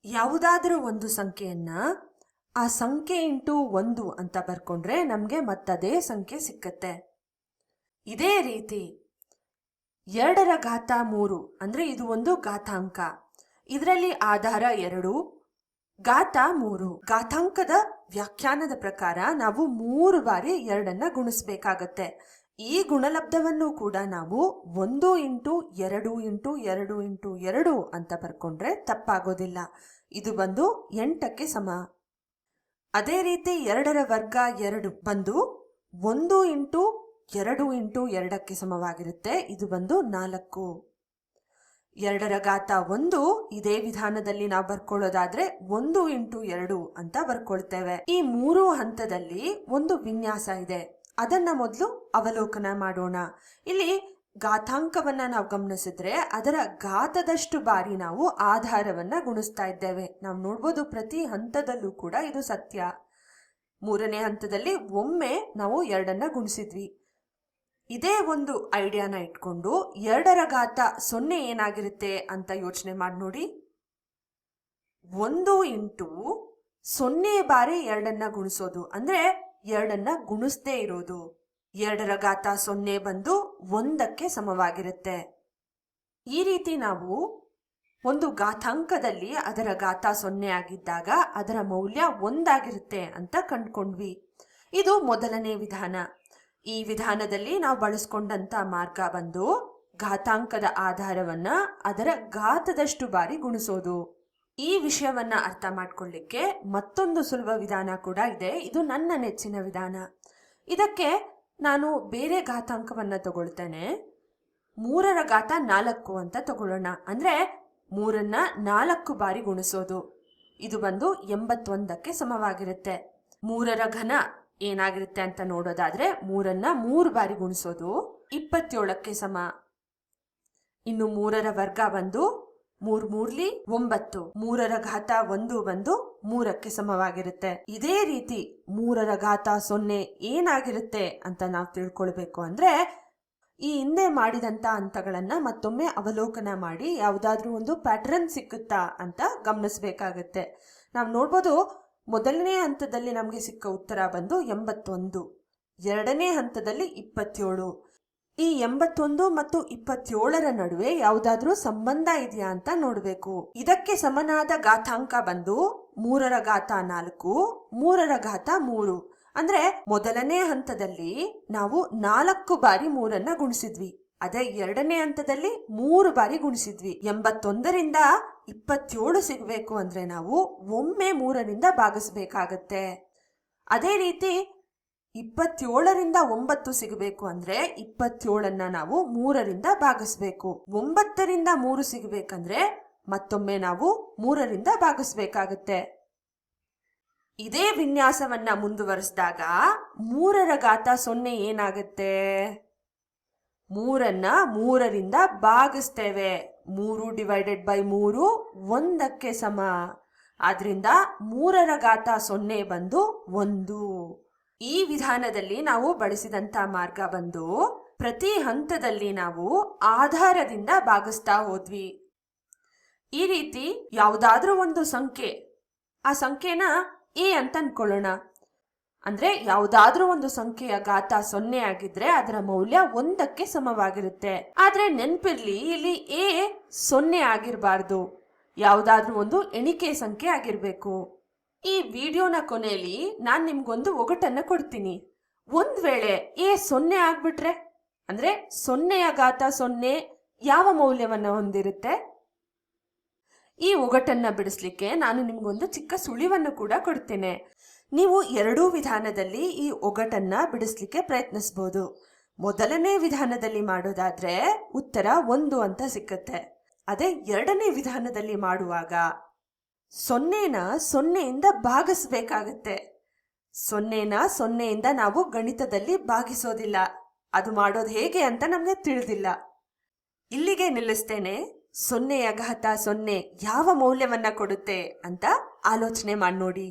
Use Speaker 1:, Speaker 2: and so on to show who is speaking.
Speaker 1: ಯಾವುದಾದರೂ ಒಂದು ಸಂಖ್ಯೆಯನ್ನ ಆ ಸಂಖ್ಯೆ ಇಂಟು 1 ಅಂತ ಬರ್ಕೊಂಡ್ರೆ ನಮಗೆ ಮತ್ತದೇ ಸಂಖ್ಯೆ ಸಿಕ್ಕತ್ತೆ. ಇದೇ ರೀತಿ 2ರ ಘಾತ 3 ಅಂದ್ರೆ ಇದು ಒಂದು ಘಾತಾಂಕ. ಇದರಲ್ಲಿ ಆಧಾರ 2, ಘಾತ 3. ಘಾತಾಂಕದ ವ್ಯಾಖ್ಯಾನದ ಪ್ರಕಾರ ನಾವು 3 ಬಾರಿ 2ಅನ್ನ ಗುಣಿಸ್ಬೇಕಾಗತ್ತೆ. ಈ ಗುಣಲಬ್ಧವನ್ನು ಕೂಡ ನಾವು 1 ಇಂಟು 2 ಇಂಟು 2 ಇಂಟು 2 ಅಂತ ಬರ್ಕೊಂಡ್ರೆ ತಪ್ಪಾಗೋದಿಲ್ಲ. ಇದು ಬಂದು 8ಕ್ಕೆ ಸಮ. ಅದೇ ರೀತಿ 2ರ ವರ್ಗ 2 ಬಂದು 1 ಇಂಟು 2 ಇಂಟು 2ಕ್ಕೆ ಸಮವಾಗಿರುತ್ತೆ. ಇದು ಬಂದು 4. 2ರ ಘಾತ 1 ಇದೇ ವಿಧಾನದಲ್ಲಿ ನಾವು ಬರ್ಕೊಳ್ಳೋದಾದ್ರೆ 1 ಇಂಟು 2 ಅಂತ ಬರ್ಕೊಳ್ತೇವೆ. ಈ 3 ಹಂತದಲ್ಲಿ ಒಂದು ವಿನ್ಯಾಸ ಇದೆ, ಅದನ್ನ ಮೊದಲು ಅವಲೋಕನ ಮಾಡೋಣ. ಇಲ್ಲಿ ಘಾತಾಂಕವನ್ನ ನಾವು ಗಮನಿಸಿದ್ರೆ ಅದರ ಘಾತದಷ್ಟು ಬಾರಿ ನಾವು ಆಧಾರವನ್ನ ಗುಣಿಸ್ತಾ ಇದ್ದೇವೆ. ನಾವು ನೋಡ್ಬೋದು ಪ್ರತಿ ಹಂತದಲ್ಲೂ ಕೂಡ ಇದು ಸತ್ಯ. 3ನೇ ಹಂತದಲ್ಲಿ ಒಮ್ಮೆ ನಾವು 2ಅನ್ನ ಗುಣಿಸಿದ್ವಿ. ಇದೇ ಒಂದು ಐಡಿಯಾನ ಇಟ್ಕೊಂಡು 2ರ ಘಾತ 0 ಏನಾಗಿರುತ್ತೆ ಅಂತ ಯೋಚನೆ ಮಾಡಿ ನೋಡಿ. 1 ಇಂಟು 0 ಬಾರಿ 2ಅನ್ನ ಗುಣಿಸೋದು ಅಂದ್ರೆ 2ಅನ್ನ ಗುಣಿಸದೇ ಇರೋದು. 2ರ ಘಾತ 0 ಬಂದು 1ಕ್ಕೆ ಸಮವಾಗಿರುತ್ತೆ. ಈ ರೀತಿ ನಾವು ಒಂದು ಘಾತಾಂಕದಲ್ಲಿ ಅದರ ಘಾತ 0 ಆಗಿದ್ದಾಗ ಅದರ ಮೌಲ್ಯ 1 ಆಗಿರುತ್ತೆ ಅಂತ ಕಂಡುಕೊಂಡ್ವಿ. ಇದು ಮೊದಲನೇ ವಿಧಾನ. ಈ ವಿಧಾನದಲ್ಲಿ ನಾವು ಬಳಸ್ಕೊಂಡಂತ ಮಾರ್ಗ ಬಂದು ಘಾತಾಂಕದ ಆಧಾರವನ್ನ ಅದರ ಘಾತದಷ್ಟು ಬಾರಿ ಗುಣಿಸೋದು. ಈ ವಿಷಯವನ್ನ ಅರ್ಥ ಮಾಡ್ಕೊಳ್ಳಿಕ್ಕೆ ಮತ್ತೊಂದು ಸುಲಭ ವಿಧಾನ ಕೂಡ ಇದೆ. ಇದು ನನ್ನ ನೆಚ್ಚಿನ ವಿಧಾನ. ಇದಕ್ಕೆ ನಾನು ಬೇರೆ ಘಾತಾಂಕವನ್ನ ತಗೊಳ್ತೇನೆ. 3ರ ಘಾತ 4 ಅಂತ ತಗೊಳ್ಳೋಣ. ಅಂದ್ರೆ 3ಅನ್ನ 4 ಬಾರಿ ಗುಣಿಸೋದು. ಇದು ಬಂದು 81ಕ್ಕೆ ಸಮವಾಗಿರುತ್ತೆ. 3ರ ಘನ ಏನಾಗಿರುತ್ತೆ ಅಂತ ನೋಡೋದಾದ್ರೆ 3ಅನ್ನ 3 ಬಾರಿ ಗುಣಿಸೋದು 27ಕ್ಕೆ ಸಮ. ಇನ್ನು 3ರ ವರ್ಗ ಬಂದು 3 3ಲಿ 9. 3ರ ಘಾತ 1 ಬಂದು 3ಕ್ಕೆ ಸಮವಾಗಿರುತ್ತೆ. ಇದೇ ರೀತಿ 3ರ ಘಾತ 0 ಏನಾಗಿರುತ್ತೆ ಅಂತ ನಾವು ತಿಳ್ಕೊಳ್ಬೇಕು ಅಂದ್ರೆ ಈ ಹಿಂದೆ ಮಾಡಿದಂತ ಹಂತಗಳನ್ನ ಮತ್ತೊಮ್ಮೆ ಅವಲೋಕನ ಮಾಡಿ ಯಾವುದಾದ್ರೂ ಒಂದು ಪ್ಯಾಟರ್ನ್ ಸಿಕ್ಕುತ್ತಾ ಅಂತ ಗಮನಿಸಬೇಕಾಗತ್ತೆ. ನಾವು ನೋಡ್ಬೋದು ಮೊದಲನೇ ಹಂತದಲ್ಲಿ ನಮಗೆ ಸಿಕ್ಕ ಉತ್ತರ ಬಂದು 81, 2ನೇ ಹಂತದಲ್ಲಿ 27. ಈ 81 ಮತ್ತು 27ರ ನಡುವೆ ಯಾವುದಾದ್ರೂ ಸಂಬಂಧ ಇದೆಯಾ ಅಂತ ನೋಡಬೇಕು. ಇದಕ್ಕೆ ಸಮನಾದ ಘಾತಾಂಕ ಬಂದು 3ರ ಘಾತ 4, 3ರ ಘಾತ 3. ಅಂದ್ರೆ ಮೊದಲನೇ ಹಂತದಲ್ಲಿ ನಾವು 4 ಬಾರಿ 3ಅನ್ನ ಗುಣಿಸಿದ್ವಿ. ಅದೇ 2ನೇ ಹಂತದಲ್ಲಿ 3 ಬಾರಿ ಗುಣಿಸಿದ್ವಿ. 81ರಿಂದ 27 ಸಿಗಬೇಕು ಅಂದ್ರೆ ನಾವು ಒಮ್ಮೆ 3ರಿಂದ ಭಾಗಿಸ್ಬೇಕಾಗತ್ತೆ. ಅದೇ ರೀತಿ 27ರಿಂದ 9 ಸಿಗಬೇಕು ಅಂದ್ರೆ 27ಅನ್ನ ನಾವು 3ರಿಂದ ಭಾಗಿಸ್ಬೇಕು. 9ರಿಂದ 3 ಸಿಗಬೇಕಂದ್ರೆ ಮತ್ತೊಮ್ಮೆ ನಾವು 3ರಿಂದ ಭಾಗಿಸ್ಬೇಕಾಗತ್ತೆ. ಇದೇ ವಿನ್ಯಾಸವನ್ನ ಮುಂದುವರಿಸಿದಾಗ 3ರ ಘಾತ 0 ಏನಾಗುತ್ತೆ? 3ಅನ್ನ 3ರಿಂದ ಭಾಗಿಸ್ತೇವೆ. 3/3 1ಕ್ಕೆ ಸಮ. ಆದ್ರಿಂದ 3ರ ಘಾತ 0 ಬಂದು 1. ಈ ವಿಧಾನದಲ್ಲಿ ನಾವು ಬಳಸಿದಂತ ಮಾರ್ಗ ಬಂದು ಪ್ರತಿ ಹಂತದಲ್ಲಿ ನಾವು ಆಧಾರದಿಂದ ಭಾಗಿಸ್ತಾ ಹೋದ್ವಿ. ಈ ರೀತಿ ಯಾವುದಾದ್ರೂ ಒಂದು ಸಂಖ್ಯೆ, ಆ ಸಂಖ್ಯೆನ ಎ ಅಂತ ಅನ್ಕೊಳ್ಳೋಣ. ಅಂದ್ರೆ ಯಾವುದಾದ್ರೂ ಒಂದು ಸಂಖ್ಯೆಯ ಘಾತ 0 ಆಗಿದ್ರೆ ಅದರ ಮೌಲ್ಯ 1ಕ್ಕೆ ಸಮವಾಗಿರುತ್ತೆ. ಆದ್ರೆ ನೆನ್ಪಿರ್ಲಿ, ಇಲ್ಲಿ ಎ 0 ಆಗಿರಬಾರ್ದು, ಯಾವುದಾದ್ರೂ ಒಂದು ಎಣಿಕೆ ಸಂಖ್ಯೆ ಆಗಿರ್ಬೇಕು. ಈ ವಿಡಿಯೋನ ಕೊನೆಯಲ್ಲಿ ನಾನು ನಿಮ್ಗೊಂದು ಒಗಟನ್ನ ಕೊಡ್ತೀನಿ. ಒಂದ್ ವೇಳೆ ಎ 0 ಆಗ್ಬಿಟ್ರೆ ಅಂದ್ರೆ 0ಯ ಘಾತ 0 ಯಾವ ಮೌಲ್ಯವನ್ನ ಹೊಂದಿರುತ್ತೆ? ಈ ಒಗಟನ್ನ ಬಿಡಿಸ್ಲಿಕ್ಕೆ ನಾನು ನಿಮ್ಗೊಂದು ಚಿಕ್ಕ ಸುಳಿವನ್ನು ಕೂಡ ಕೊಡ್ತೇನೆ. ನೀವು ಎರಡೂ ವಿಧಾನದಲ್ಲಿ ಈ ಒಗಟನ್ನ ಬಿಡಿಸ್ಲಿಕ್ಕೆ ಪ್ರಯತ್ನಿಸಬಹುದು. ಮೊದಲನೇ ವಿಧಾನದಲ್ಲಿ ಮಾಡೋದಾದ್ರೆ ಉತ್ತರ 1 ಅಂತ ಸಿಕ್ಕತ್ತೆ. ಅದೇ 2ನೇ ವಿಧಾನದಲ್ಲಿ ಮಾಡುವಾಗ 0ನ 0ಇಂದ ಭಾಗಿಸ್ಬೇಕಾಗತ್ತೆ. 0ನ 0ಇಂದ ನಾವು ಗಣಿತದಲ್ಲಿ ಭಾಗಿಸೋದಿಲ್ಲ. ಅದು ಮಾಡೋದು ಹೇಗೆ ಅಂತ ನಮ್ಗೆ ತಿಳಿದಿಲ್ಲ. ಇಲ್ಲಿಗೆ ನಿಲ್ಲಿಸ್ತೇನೆ. 0ಯ ಘಾತ 0 ಯಾವ ಮೌಲ್ಯವನ್ನ ಕೊಡುತ್ತೆ ಅಂತ ಆಲೋಚನೆ ಮಾಡಿ ನೋಡಿ.